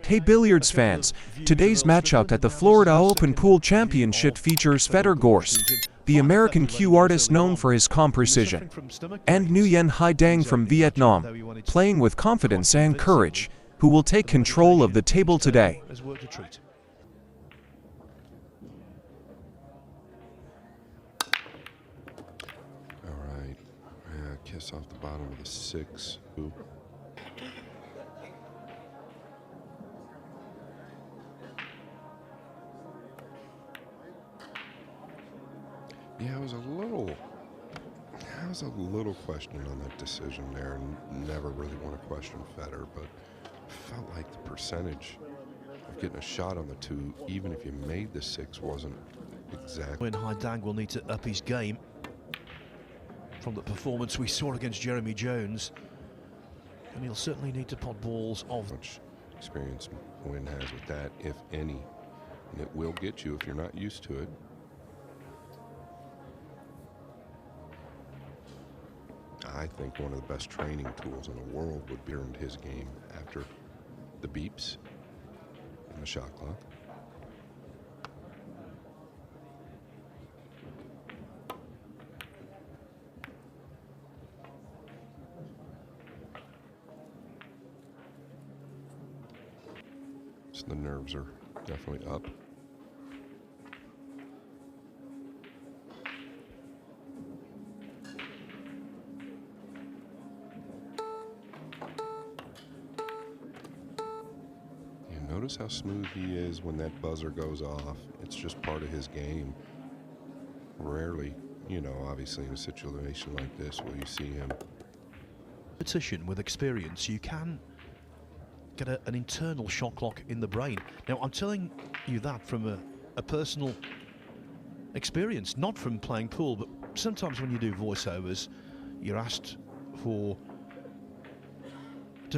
Hey Billiards fans, today's matchup at the Florida Open Pool Championship features FEDOR Gorst, the American cue artist known for his calm precision, and NGUYEN from Vietnam, playing with confidence and courage, who will take control of the table today. Alright, kiss off the bottom of the 6. Ooh. Yeah, I was a little questioning on that decision there, and never really want to question FEDOR, but felt like the percentage of getting a shot on the 2, even if you made the 6, wasn't exact. When Haidang will need to up his game from the performance we saw against Jeremy Jones, and he'll certainly need to pot balls off. Much experience Nguyen has with that, if any, and it will get you if you're not used to it. I think one of the best training tools in the world would be earned his game after the beeps and the shot clock. So the nerves are definitely up. Notice how smooth he is when that buzzer goes off. It's just part of his game. Rarely, you know, obviously in a situation like this will you see him. Competition with experience, you can get an internal shot clock in the brain. Now, I'm telling you that from a personal experience, not from playing pool, but sometimes when you do voiceovers, you're asked to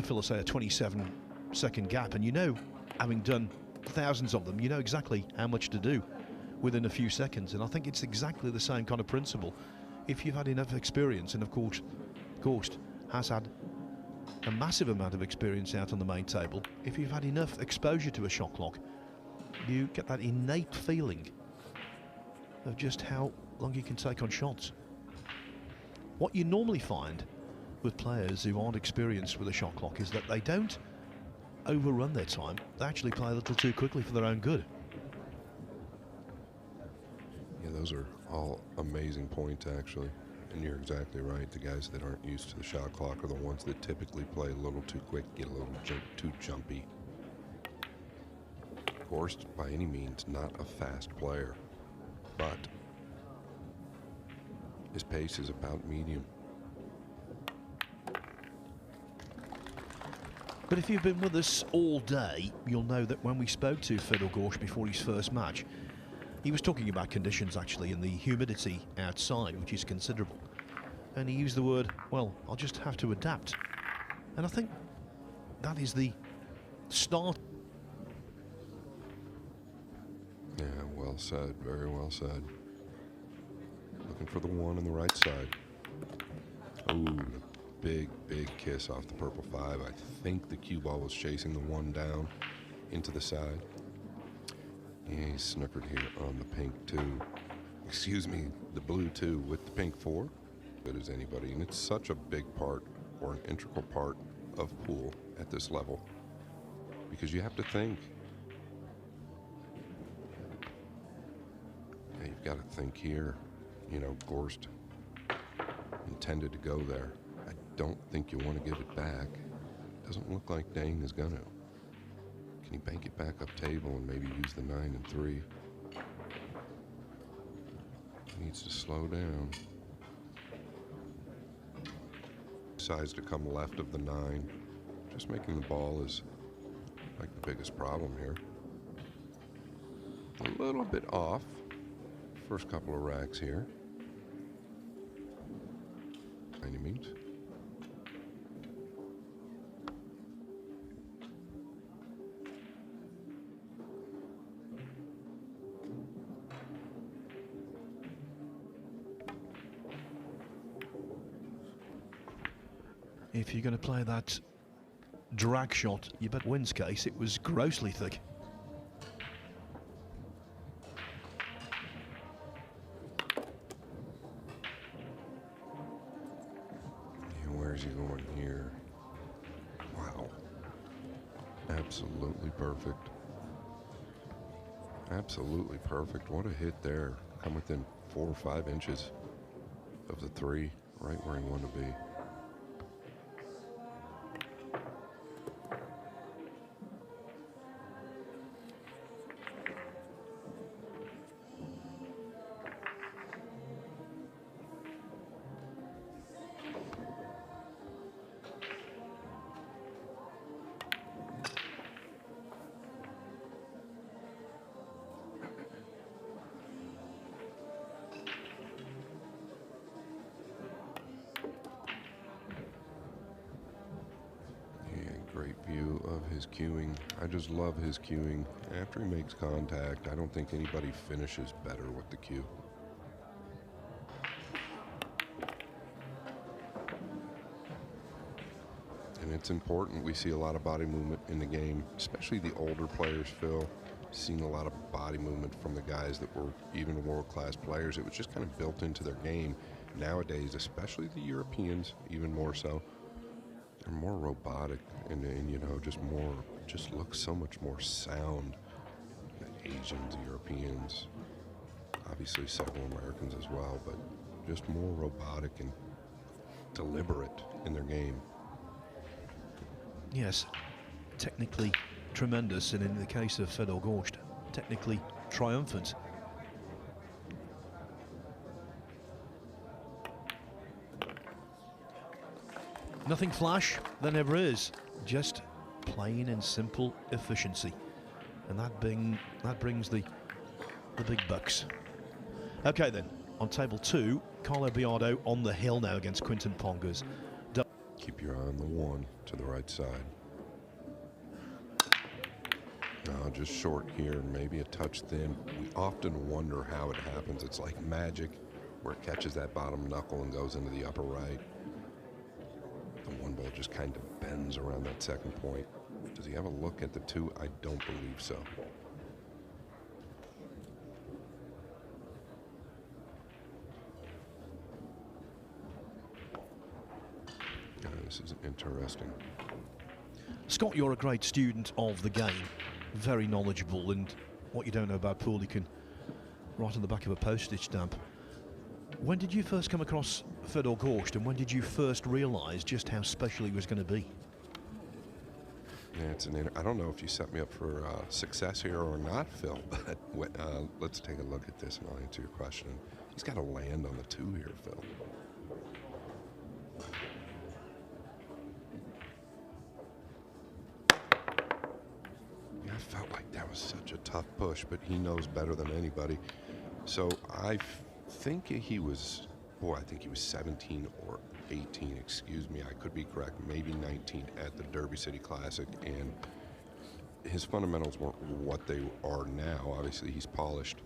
fill, say, a 27-second gap, and you know, having done thousands of them, you know exactly how much to do within a few seconds. And I think it's exactly the same kind of principle. If you've had enough experience, and of course Gorst has had a massive amount of experience out on the main table, if you've had enough exposure to a shot clock, you get that innate feeling of just how long you can take on shots. What you normally find with players who aren't experienced with a shot clock is that they don't overrun their time. They actually play a little too quickly for their own good. Yeah, those are all amazing points, actually. And you're exactly right. The guys that aren't used to the shot clock are the ones that typically play a little too quick, get a little too jumpy. Gorst, by any means, not a fast player, but his pace is about medium. But if you've been with us all day, you'll know that when we spoke to FEDOR Gorst before his first match, he was talking about conditions actually and the humidity outside, which is considerable. And he used the word, well, I'll just have to adapt. And I think that is the start. Yeah, well said, very well said. Looking for the 1 on the right side. Ooh. Big kiss off the purple 5. I think the cue ball was chasing the 1 down into the side. Yeah, he's snookered here on the pink 2. Excuse me, the blue 2 with the pink 4. Good as anybody, and it's such a big part or an integral part of pool at this level because you have to think. Yeah, you've got to think here. You know, Gorst intended to go there. I don't think you want to give it back. Doesn't look like Dang is gonna. Can he bank it back up table and maybe use the 9 and 3? He needs to slow down. Decides to come left of the 9. Just making the ball is like the biggest problem here. A little bit off. First couple of racks here. By any means. If you're going to play that drag shot, you bet Wynn's case it was grossly thick. Yeah, where's he going here? Wow. Absolutely perfect. Absolutely perfect. What a hit there. Come within 4 or 5 inches of the 3, right where he wanted to be. Great view of his cueing. I just love his cueing. After he makes contact, I don't think anybody finishes better with the cue. And it's important. We see a lot of body movement in the game, especially the older players, Phil. Seen a lot of body movement from the guys that were even world-class players. It was just kind of built into their game. Nowadays, especially the Europeans, even more so, they're more robotic and you know, just look so much more sound. Asians, Europeans, obviously several Americans as well, but just more robotic and deliberate in their game. Yes, technically tremendous, and in the case of FEDOR Gorst, technically triumphant. Nothing flash, there never is. Just plain and simple efficiency, and that brings the big bucks. Okay then, on table 2, Carlo Biardo on the hill now against Quinton Pongers. Keep your eye on the 1 to the right side. Just short here, maybe a touch thin. We often wonder how it happens. It's like magic, where it catches that bottom knuckle and goes into the upper right. The 1 ball just kind of bends around that second point. Does he have a look at the 2? I don't believe so. This is interesting. Scott, you're a great student of the game, very knowledgeable, and what you don't know about pool you can write on the back of a postage stamp. When did you first come across FEDOR Gorst, and when did you first realise just how special he was going to be? Yeah, I don't know if you set me up for success here or not, Phil, but let's take a look at this and I'll answer your question. He's got to land on the 2 here, Phil. Yeah, I felt like that was such a tough push, but he knows better than anybody. So I think he was, I think he was 17 or 18, excuse me, I could be correct, maybe 19 at the Derby City Classic, and his fundamentals weren't what they are now. Obviously he's polished,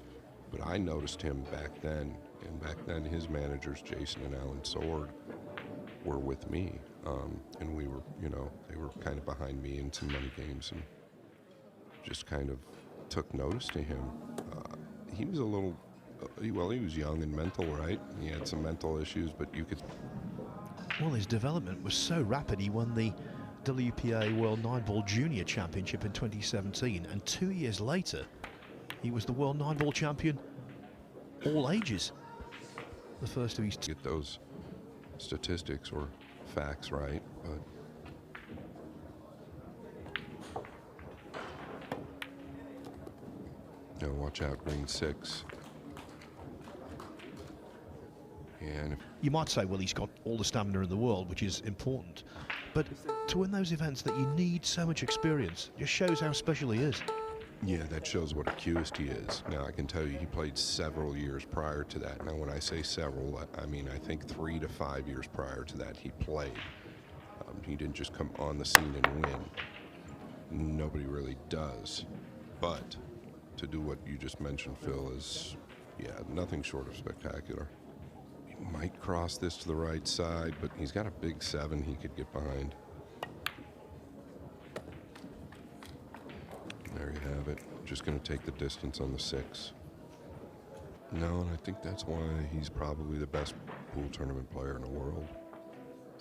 but I noticed him back then, and back then his managers, Jason and Alan Sword, were with me, and we were, you know, they were kind of behind me in some money games, and just kind of took notice to him. He was a little, well, he was young and mental, right? He had some mental issues, but you could... Well, his development was so rapid. He won the WPA World 9-Ball Junior Championship in 2017, and 2 years later, he was the World 9-Ball Champion, all ages. The first of his... Get those statistics or facts right, but... Now watch out, green 6. And you might say, well, he's got all the stamina in the world, which is important. But to win those events that you need so much experience, just shows how special he is. yeah, that shows what a cueist he is. Now, I can tell you he played several years prior to that. Now, when I say several, I mean, I think 3 to 5 years prior to that he played. He didn't just come on the scene and win. Nobody really does. But to do what you just mentioned, Phil, is, yeah, nothing short of spectacular. He might cross this to the right side, but he's got a big 7 he could get behind. There you have it. Just going to take the distance on the 6. No, and I think that's why he's probably the best pool tournament player in the world.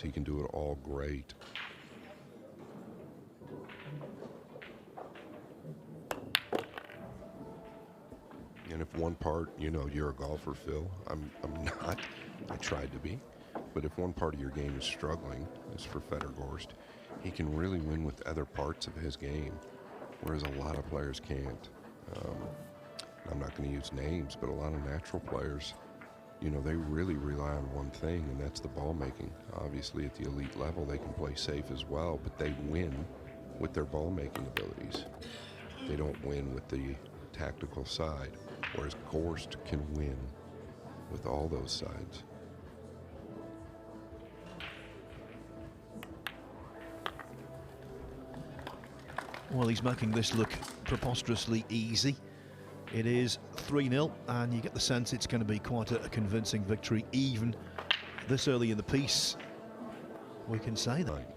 He can do it all great. And if one part, you know, you're a golfer, Phil. I'm not. I tried to be. But if one part of your game is struggling, as for FEDOR Gorst, he can really win with other parts of his game, whereas a lot of players can't. I'm not going to use names, but a lot of natural players, you know, they really rely on one thing, and that's the ball making. Obviously, at the elite level, they can play safe as well, but they win with their ball making abilities. They don't win with the tactical side, whereas Gorst can win with all those sides. Well, he's making this look preposterously easy. It is 3-0, and you get the sense it's going to be quite a convincing victory, even this early in the piece. We can say that.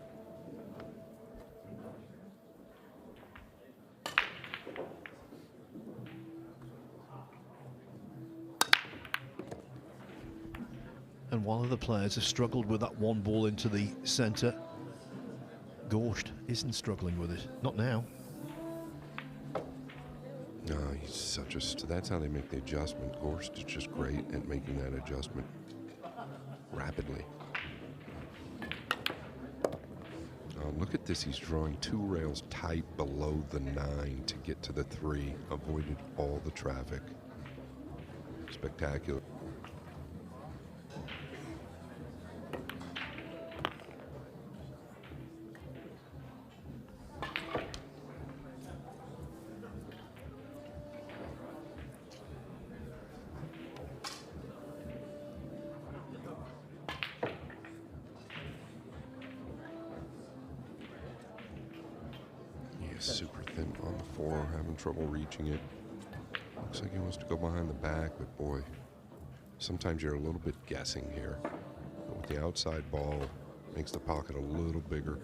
And while other players have struggled with that one ball into the centre, Gorst isn't struggling with it. Not now. No, he's such a... That's how they make the adjustment. Gorst is just great at making that adjustment rapidly. Look at this. He's drawing 2 rails tight below the 9 to get to the 3. Avoided all the traffic. Spectacular. Super thin on the 4, having trouble reaching it. Looks like he wants to go behind the back, but boy, sometimes you're a little bit guessing here. But with the outside ball, makes the pocket a little bigger.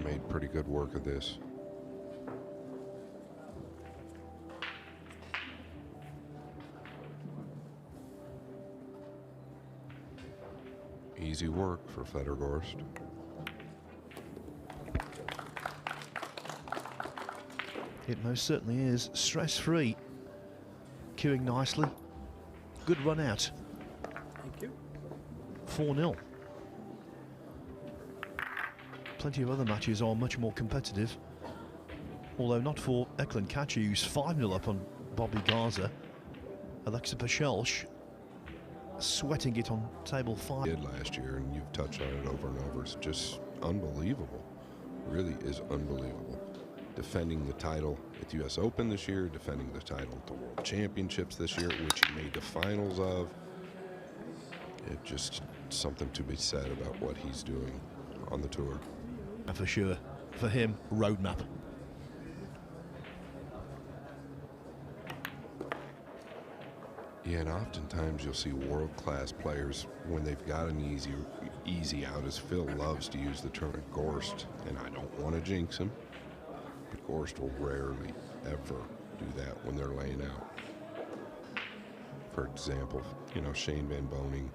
Made pretty good work of this. Easy work for FEDOR Gorst. It most certainly is. Stress-free. Queuing nicely. Good run out. Thank you. 4-0. Plenty of other matches are much more competitive, although not for Eklund Kachi, who's 5-0 up on Bobby Garza. Alexa Pachelsch sweating it on table 5. Did last year, and you've touched on it over and over. It's just unbelievable. Really is unbelievable. Defending the title at the US Open this year, defending the title at the World Championships this year, which he made the finals of. It's just something to be said about what he's doing on the tour. For sure, for him, roadmap. Yeah, and oftentimes you'll see world-class players when they've got an easy out, as Phil loves to use the term Gorst, and I don't want to jinx him, but Gorst will rarely ever do that when they're laying out. For example, you know, Shane Van Boening,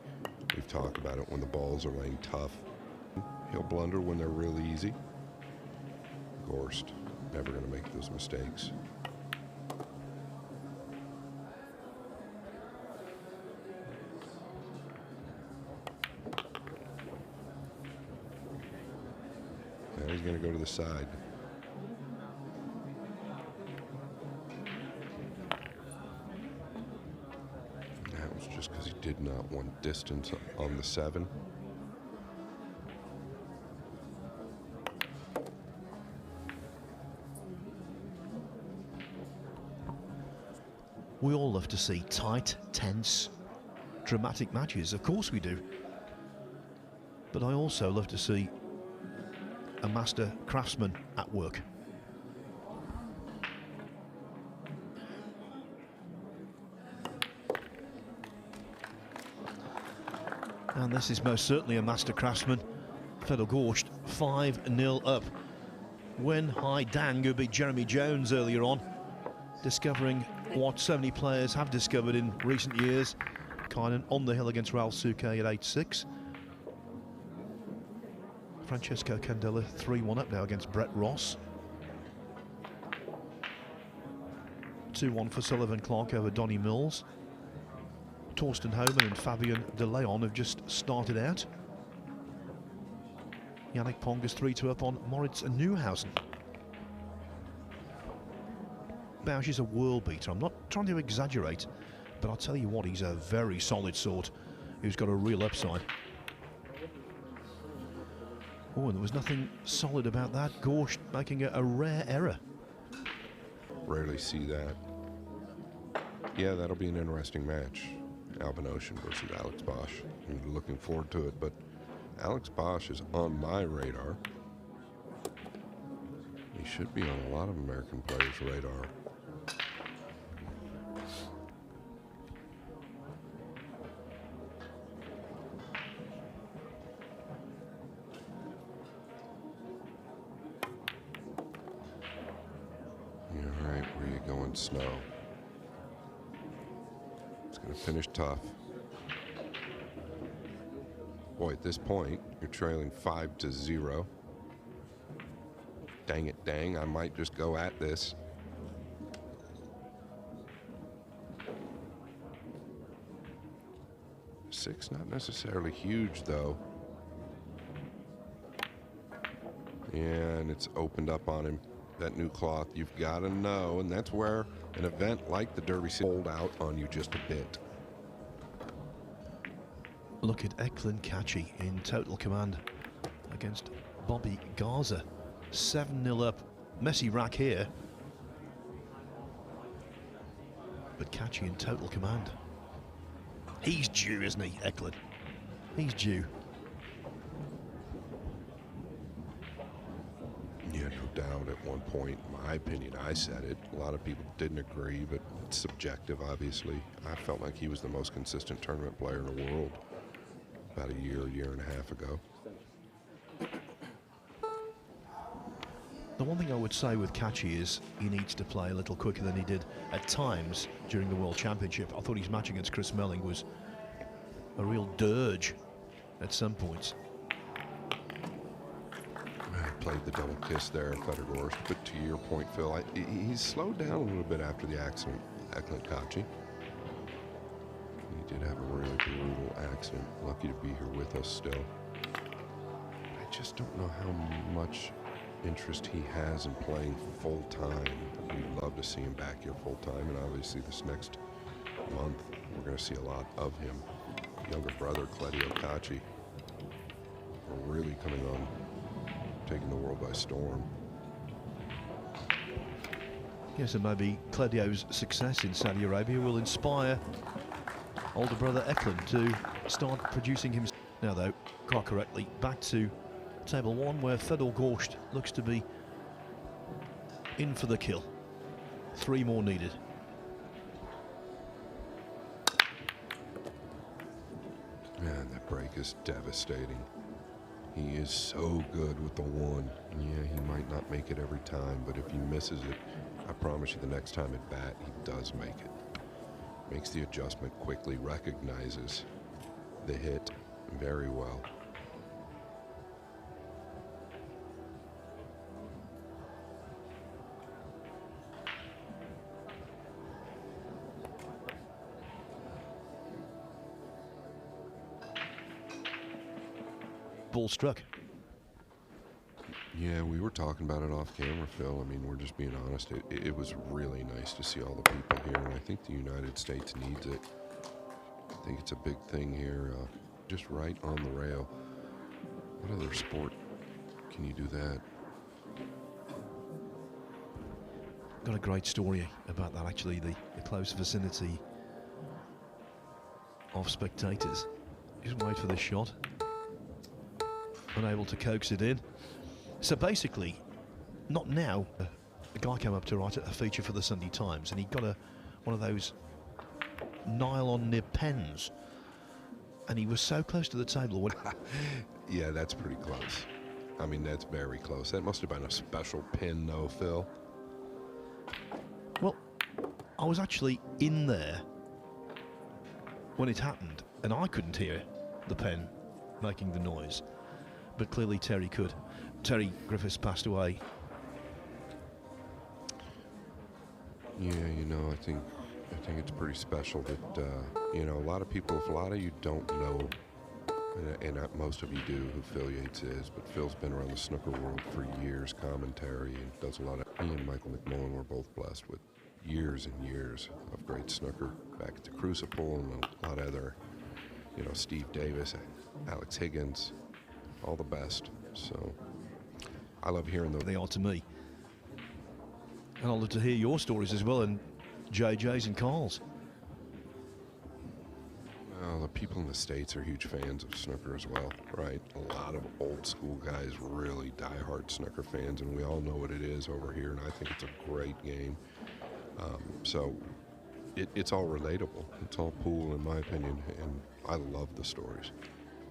we've talked about it when the balls are laying tough. He'll blunder when they're really easy. Gorst, never going to make those mistakes. he's going to go to the side. That was just because he did not want distance on the 7. We all love to see tight, tense, dramatic matches. Of course we do. But I also love to see a master craftsman at work. And this is most certainly a master craftsman. FEDOR Gorst 5-0 up. Wen Hai Dang, who beat Jeremy Jones earlier on, discovering what so many players have discovered in recent years. Kynan on the hill against Raoul Suke at 8-6. Francesco Candela 3-1 up now against Brett Ross. 2-1 for Sullivan Clark over Donny Mills. Torsten Homan and Fabian De Leon have just started out. Yannick Pongas 3-2 up on Moritz and Neuhausen. Bausch is a world beater. I'm not trying to exaggerate, but I'll tell you what, he's a very solid sort who's got a real upside. Oh, and there was nothing solid about that. Gorst making a rare error. Rarely see that. Yeah, that'll be an interesting match. Albin Ocean versus Alex Bosch. I'm looking forward to it, but Alex Bosch is on my radar. He should be on a lot of American players' radar. All right, where you going, Snow? It's going to finish tough. Boy, at this point, you're trailing 5-0. Dang it, dang, I might just go at this. Six, not necessarily huge, though. And it's opened up on him. That new cloth, you've got to know, and that's where an event like the Derby hold out on you just a bit. Look at Eklund Kachi in total command against Bobby Garza. 7-0 up. Messy rack here. But Kachi in total command. He's due, isn't he, Eklund? He's due. Yeah, no doubt. At one point, in my opinion, I said it. A lot of people didn't agree, but it's subjective, obviously. I felt like he was the most consistent tournament player in the world about a year and a half ago. The one thing I would say with Kachi is he needs to play a little quicker than he did at times during the World Championship. I thought his match against Chris Melling was a real dirge at some points. Played the double kiss there, FEDOR Gorst. But to your point, Phil, he's slowed down a little bit after the accident, Eklund Kachi. He did have a really brutal accident. Lucky to be here with us still. I just don't know how much interest he has in playing full-time. We'd love to see him back here full-time, and obviously this next month we're going to see a lot of him. Younger brother, Claudio Kachi, really coming on, taking the world by storm. Yes, and maybe Claudio's success in Saudi Arabia will inspire older brother Eklund to start producing himself. Now though, quite correctly, back to table 1 where FEDOR Gorst looks to be in for the kill. 3 more needed. Man, that break is devastating. He is so good with the 1. Yeah, he might not make it every time, but if he misses it, I promise you the next time at bat, he does make it. Makes the adjustment quickly, recognizes the hit very well. Ball struck. Yeah, we were talking about it off camera, Phil. I mean, we're just being honest. It was really nice to see all the people here, and I think the United States needs it. I think it's a big thing here, just right on the rail. What other sport can you do that? Got a great story about that, actually, the close vicinity of spectators. Just wait for this shot. Unable to coax it in. So basically, not now. A guy came up to write a feature for the Sunday Times, and he got one of those nylon nib pens, and he was so close to the table when Yeah, that's pretty close. I mean, that's very close. That must have been a special pin, though, Phil. Well, I was actually in there when it happened, and I couldn't hear the pen making the noise, but clearly Terry could. Terry Griffiths passed away. Yeah, you know, I think it's pretty special that you know, a lot of people, if a lot of you don't know, and most of you do, who Phil Yates is, but Phil's been around the snooker world for years, commentary, and does a lot of. He and Michael McMullen were both blessed with years and years of great snooker back at the Crucible and a lot of other, you know, Steve Davis, Alex Higgins, all the best. So I love hearing them. They are to me. And I'd love to hear your stories as well, and JJ's and Carl's. Well, the people in the States are huge fans of snooker as well, right? A lot of old school guys, really diehard snooker fans, and we all know what it is over here, and I think it's a great game. So it's all relatable. It's all pool, in my opinion, and I love the stories.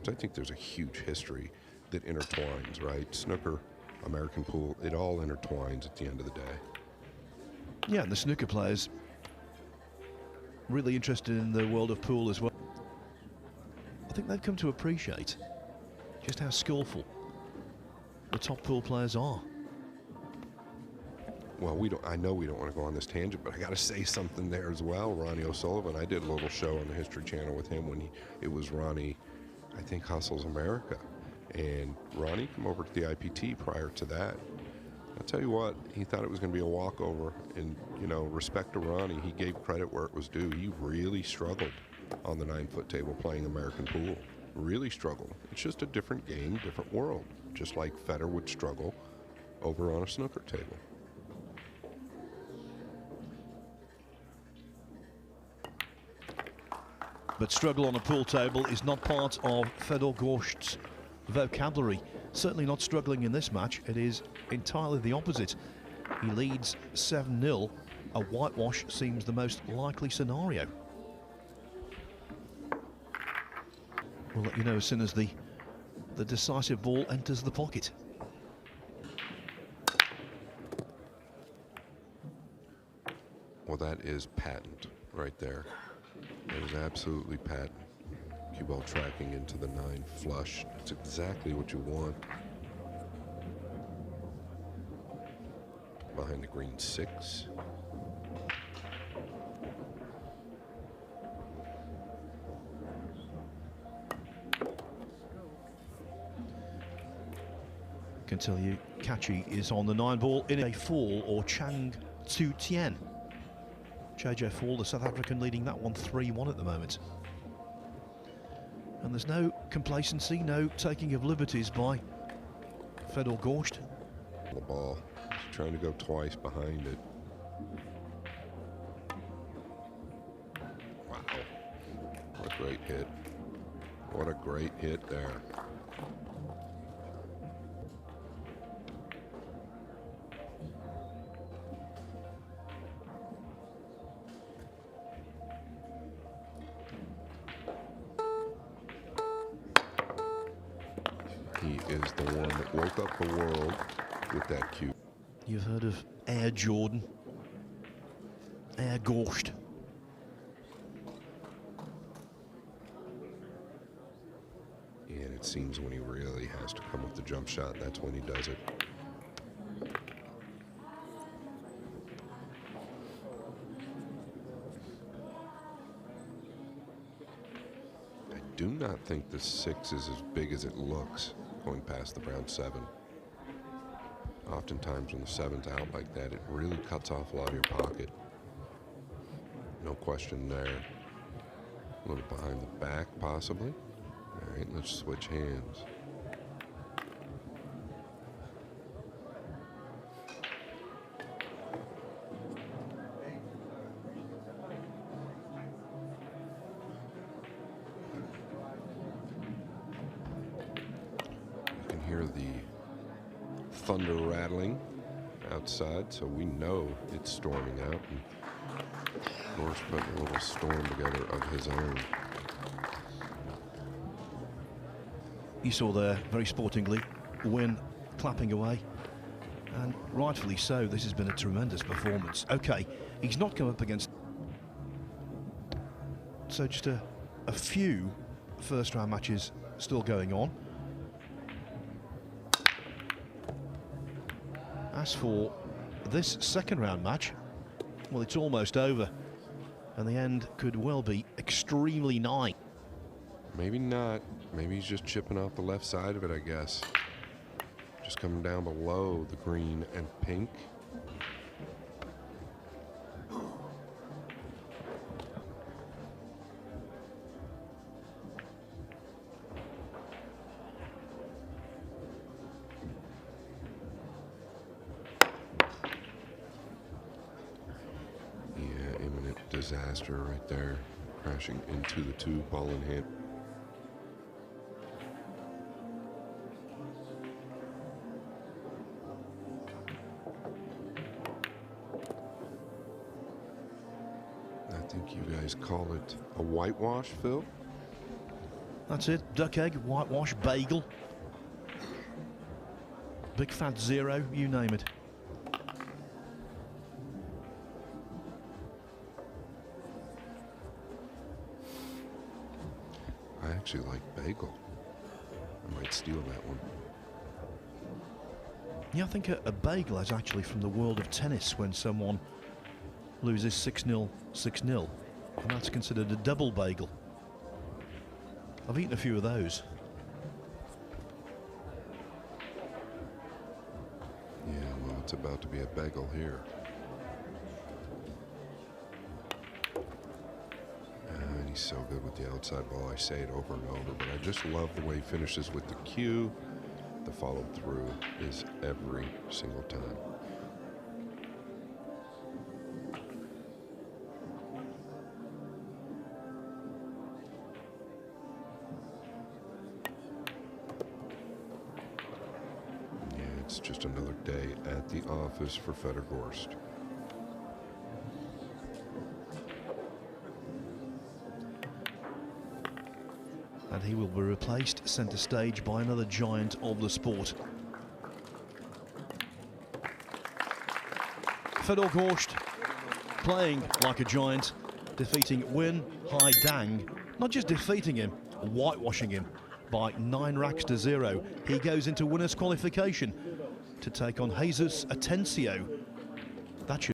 So I think there's a huge history that intertwines, right? Snooker, American pool, it all intertwines at the end of the day. Yeah, and the snooker players really interested in the world of pool as well. I think they've come to appreciate just how skillful the top pool players are. Well, I know we don't want to go on this tangent, but I got to say something there as well. Ronnie O'Sullivan, I did a little show on the History Channel with him when it was Ronnie, I think, Hustles America. And Ronnie came over to the IPT prior to that. I'll tell you what, he thought it was going to be a walkover. And, you know, respect to Ronnie, he gave credit where it was due. He really struggled on the 9-foot table playing American pool. Really struggled. It's just a different game, different world. Just like FEDOR would struggle over on a snooker table. But struggle on a pool table is not part of Fedor Gorst's vocabulary. Certainly not struggling in this match. It is entirely the opposite. He leads 7-0. A whitewash seems the most likely scenario. We'll let you know as soon as the decisive ball enters the pocket. Well, that is patent right there. It is absolutely patent. Cue ball tracking into the 9 flush. It's exactly what you want. Behind the green 6. Can tell you, Kachi is on the 9 ball in a fall or Chang Tzu Tien. JJ Fall, the South African, leading that one 3-1 at the moment. And there's no complacency, no taking of liberties by Fedor Gorst. The ball. He's trying to go twice behind it. Wow. What a great hit. What a great hit there. He is the one that woke up the world with that cue. You've heard of Air Jordan, Air Gorst. And it seems when he really has to come with the jump shot, that's when he does it. I do not think the 6 is as big as it looks going past the brown 7. Oftentimes when the 7's out like that, it really cuts off a lot of your pocket. No question there. A little behind the back, possibly. All right, let's switch hands. You can hear the thunder rattling outside, so we know it's storming out. And Gorst putting a little storm together of his own. You saw there, very sportingly, Nguyen clapping away, and rightfully so. This has been a tremendous performance. Okay, he's not come up against, so just a few first round matches still going on. As for this second round match, well, it's almost over, and the end could well be extremely nigh. Maybe not. Maybe he's just chipping off the left side of it, I guess. Just coming down below the green and pink. Yeah, imminent disaster right there. Crashing into the tube, ball in hand. I think you guys call it a whitewash, Phil? That's it, duck egg, whitewash, bagel. Big fat zero, you name it. I actually like bagel. I might steal that one. Yeah, I think a bagel is actually from the world of tennis, when someone loses 6-0, 6-0, and that's considered a double bagel. I've eaten a few of those. Yeah, well, it's about to be a bagel here. And he's so good with the outside ball. I say it over and over, but I just love the way he finishes with the cue. The follow through is every single time. Yeah, it's just another day at the office for FEDOR Gorst. And he will be replaced centre stage by another giant of the sport. FEDOR Gorst playing like a giant, defeating Nguyen Hai Dang. Not just defeating him, whitewashing him by 9 racks to 0. He goes into winners qualification to take on Jesus Atencio. That should